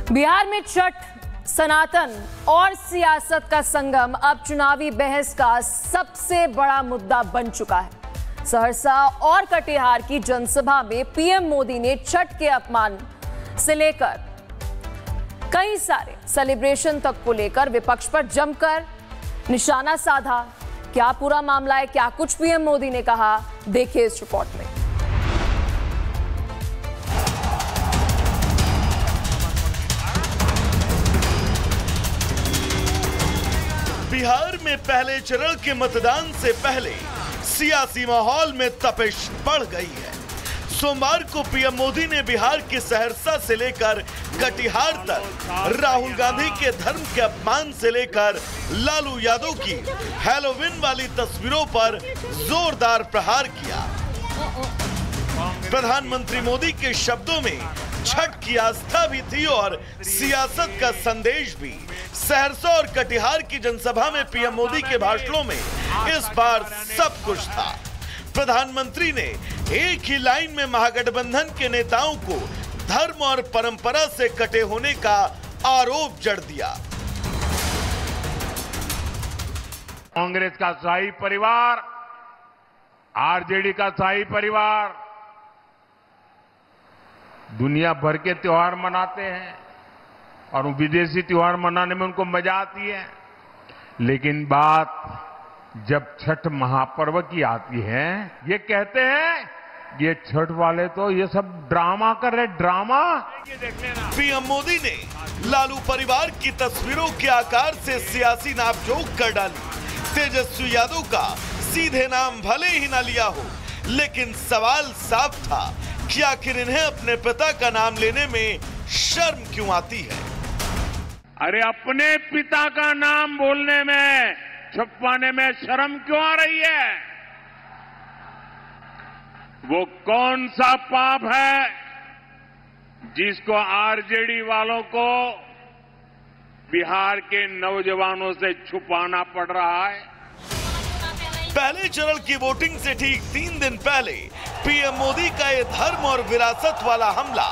बिहार में छठ, सनातन और सियासत का संगम अब चुनावी बहस का सबसे बड़ा मुद्दा बन चुका है। सहरसा और कटिहार की जनसभा में पीएम मोदी ने छठ के अपमान से लेकर कई सारे सेलिब्रेशन तक को लेकर विपक्ष पर जमकर निशाना साधा। क्या पूरा मामला है, क्या कुछ पीएम मोदी ने कहा, देखिए इस रिपोर्ट में। बिहार में पहले चरण के मतदान से पहले सियासी माहौल में तपिश बढ़ गई है। सोमवार को पीएम मोदी ने बिहार के सहरसा से लेकर कटिहार तक राहुल गांधी के धर्म के अपमान से लेकर लालू यादव की हैलोवीन वाली तस्वीरों पर जोरदार प्रहार किया। प्रधानमंत्री मोदी के शब्दों में छठ की आस्था भी थी और सियासत का संदेश भी। सहरसा और कटिहार की जनसभा में पीएम मोदी के भाषणों में इस बार सब कुछ था। प्रधानमंत्री ने एक ही लाइन में महागठबंधन के नेताओं को धर्म और परंपरा से कटे होने का आरोप जड़ दिया। कांग्रेस का शाही परिवार, आरजेडी का शाही परिवार दुनिया भर के त्योहार मनाते हैं और विदेशी त्योहार मनाने में उनको मजा आती है, लेकिन बात जब छठ महापर्व की आती है, ये कहते हैं ये छठ वाले तो ये सब ड्रामा कर रहे, ड्रामा। पीएम मोदी ने लालू परिवार की तस्वीरों के आकार से सियासी नापजोक कर डाली। तेजस्वी यादव का सीधे नाम भले ही ना लिया हो, लेकिन सवाल साफ था कि आखिर इन्हें अपने पिता का नाम लेने में शर्म क्यों आती है। अरे अपने पिता का नाम बोलने में, छुपाने में शर्म क्यों आ रही है? वो कौन सा पाप है जिसको आरजेडी वालों को बिहार के नौजवानों से छुपाना पड़ रहा है? पहले चरण की वोटिंग से ठीक 3 दिन पहले पीएम मोदी का ये धर्म और विरासत वाला हमला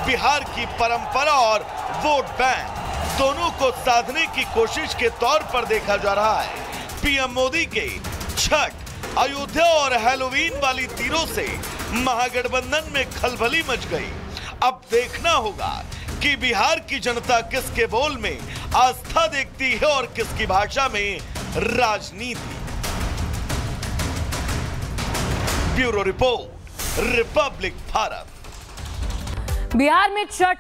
बिहार की परंपरा और वोट बैंक दोनों को साधने की कोशिश के तौर पर देखा जा रहा है। पीएम मोदी के छठ, अयोध्या और हैलोवीन वाली तीरों से महागठबंधन में खलबली मच गई। अब देखना होगा कि बिहार की जनता किसके बोल में आस्था देखती है और किसकी भाषा में राजनीति। Bureau report, Republic Bharat. Bihar में छठ,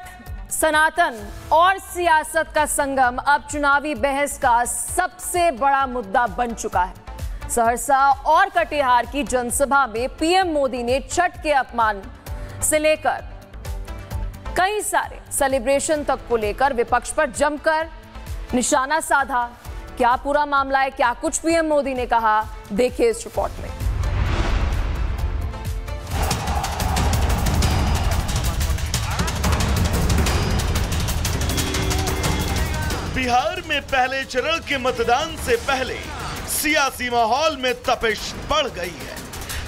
सनातन और सियासत का संगम अब चुनावी बहस का सबसे बड़ा मुद्दा बन चुका है। सहरसा और कटिहार की जनसभा में पीएम मोदी ने छठ के अपमान से लेकर कई सारे सेलिब्रेशन तक को लेकर विपक्ष पर जमकर निशाना साधा। क्या पूरा मामला है, क्या कुछ पीएम मोदी ने कहा, देखिए इस रिपोर्ट में। बिहार में पहले चरण के मतदान से पहले सियासी माहौल में तपिश बढ़ गई है।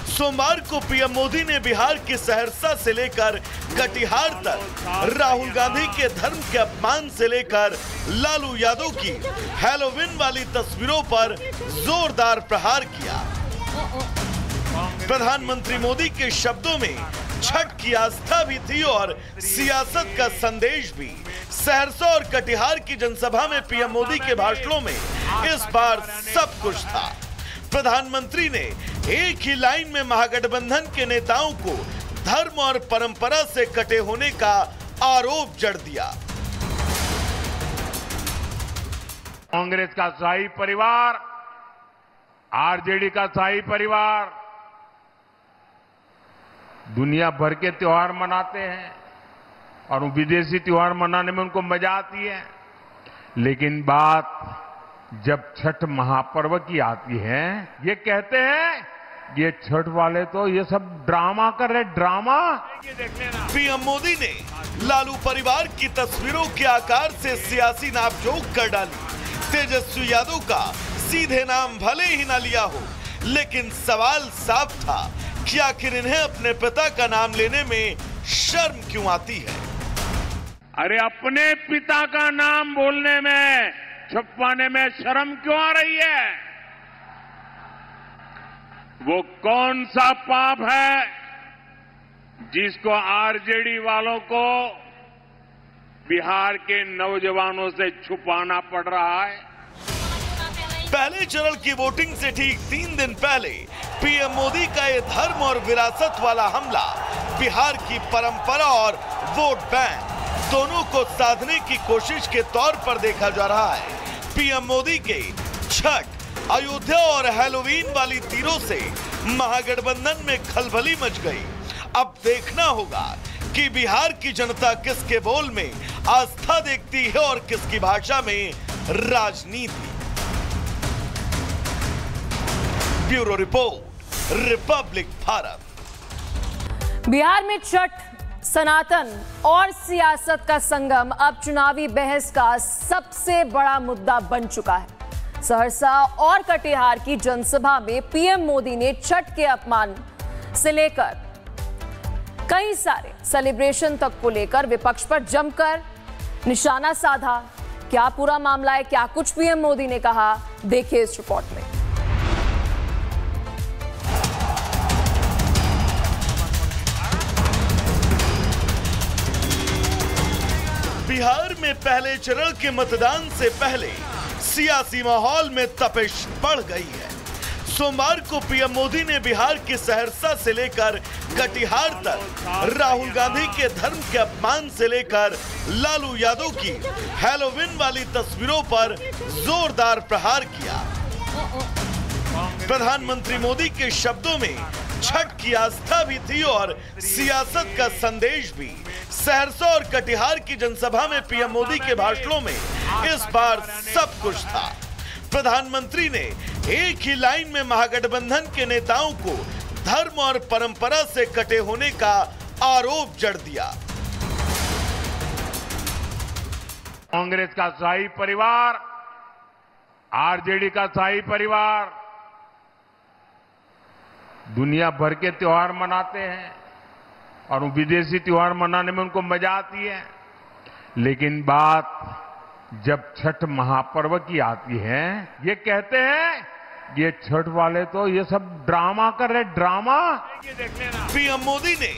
सोमवार को पीएम मोदी ने बिहार के सहरसा से लेकर कटिहार तक राहुल गांधी के धर्म के अपमान से लेकर लालू यादव की हैलोवीन वाली तस्वीरों पर जोरदार प्रहार किया। प्रधानमंत्री मोदी के शब्दों में छठ की आस्था भी थी और सियासत का संदेश भी। सहरसा और कटिहार की जनसभा में पीएम मोदी के भाषणों में इस बार सब कुछ था। प्रधानमंत्री ने एक ही लाइन में महागठबंधन के नेताओं को धर्म और परंपरा से कटे होने का आरोप जड़ दिया। कांग्रेस का शाही परिवार, आरजेडी का शाही परिवार दुनिया भर के त्योहार मनाते हैं और विदेशी त्योहार मनाने में उनको मजा आती है, लेकिन बात जब छठ महापर्व की आती है, ये कहते हैं ये छठ वाले तो ये सब ड्रामा कर रहे, ड्रामा। पीएम मोदी ने लालू परिवार की तस्वीरों के आकार से सियासी नापजोक कर डाली। तेजस्वी यादव का सीधे नाम भले ही ना लिया हो, लेकिन सवाल साफ था कि आखिर इन्हें अपने पिता का नाम लेने में शर्म क्यों आती है। अरे अपने पिता का नाम बोलने में, छुपाने में शर्म क्यों आ रही है? वो कौन सा पाप है जिसको आरजेडी वालों को बिहार के नौजवानों से छुपाना पड़ रहा है? पहले चरण की वोटिंग से ठीक 3 दिन पहले पीएम मोदी का ये धर्म और विरासत वाला हमला बिहार की परंपरा और वोट बैंक दोनों को साधने की कोशिश के तौर पर देखा जा रहा है। पीएम मोदी के छठ, अयोध्या और हैलोवीन वाली तीरों से महागठबंधन में खलबली मच गई। अब देखना होगा कि बिहार की जनता किसके बोल में आस्था देखती है और किसकी भाषा में राजनीति। Bureau report, Republic Bharat. Bihar में छठ, सनातन और सियासत का संगम अब चुनावी बहस का सबसे बड़ा मुद्दा बन चुका है। सहरसा और कटिहार की जनसभा में पीएम मोदी ने छठ के अपमान से लेकर कई सारे सेलिब्रेशन तक को लेकर विपक्ष पर जमकर निशाना साधा। क्या पूरा मामला है, क्या कुछ पीएम मोदी ने कहा, देखिए इस रिपोर्ट में। बिहार में पहले चरण के मतदान से पहले सियासी माहौल में तपिश बढ़ गई है। सोमवार को पीएम मोदी ने बिहार के सहरसा से लेकर कटिहार तक राहुल गांधी के धर्म के अपमान से लेकर लालू यादव की हैलोवीन वाली तस्वीरों पर जोरदार प्रहार किया। प्रधानमंत्री मोदी के शब्दों में छठ की आस्था भी थी और सियासत का संदेश भी। सहरसा और कटिहार की जनसभा में पीएम मोदी के भाषणों में इस बार सब कुछ था। प्रधानमंत्री ने एक ही लाइन में महागठबंधन के नेताओं को धर्म और परंपरा से कटे होने का आरोप जड़ दिया। कांग्रेस का शाही परिवार, आरजेडी का शाही परिवार दुनिया भर के त्योहार मनाते हैं और विदेशी त्योहार मनाने में उनको मजा आती है, लेकिन बात जब छठ महापर्व की आती है, ये कहते हैं ये छठ वाले तो ये सब ड्रामा कर रहे, ड्रामा। पीएम मोदी ने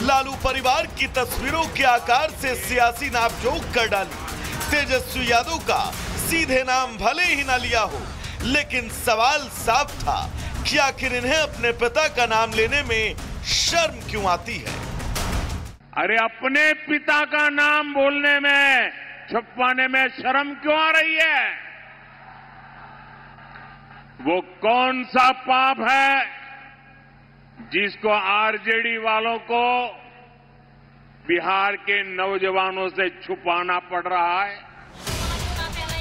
लालू परिवार की तस्वीरों के आकार से सियासी नापजोक कर डाली। तेजस्वी यादव का सीधे नाम भले ही ना लिया हो, लेकिन सवाल साफ था कि आखिर इन्हें अपने पिता का नाम लेने में शर्म क्यों आती है। अरे अपने पिता का नाम बोलने में, छुपाने में शर्म क्यों आ रही है? वो कौन सा पाप है जिसको आरजेडी वालों को बिहार के नौजवानों से छुपाना पड़ रहा है?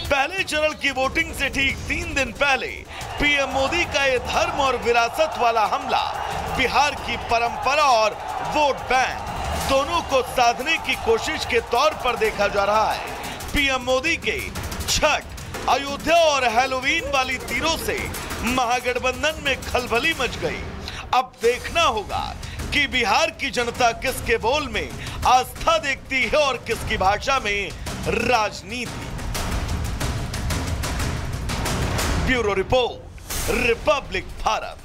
पहले चरण की वोटिंग से ठीक 3 दिन पहले पीएम मोदी का ये धर्म और विरासत वाला हमला बिहार की परंपरा और वोट बैंक दोनों को साधने की कोशिश के तौर पर देखा जा रहा है। पीएम मोदी के छठ, अयोध्या और हैलोवीन वाली तीरों से महागठबंधन में खलबली मच गई। अब देखना होगा कि बिहार की जनता किसके बोल में आस्था देखती है और किसकी भाषा में राजनीति। Bureau report, Republic Bharat.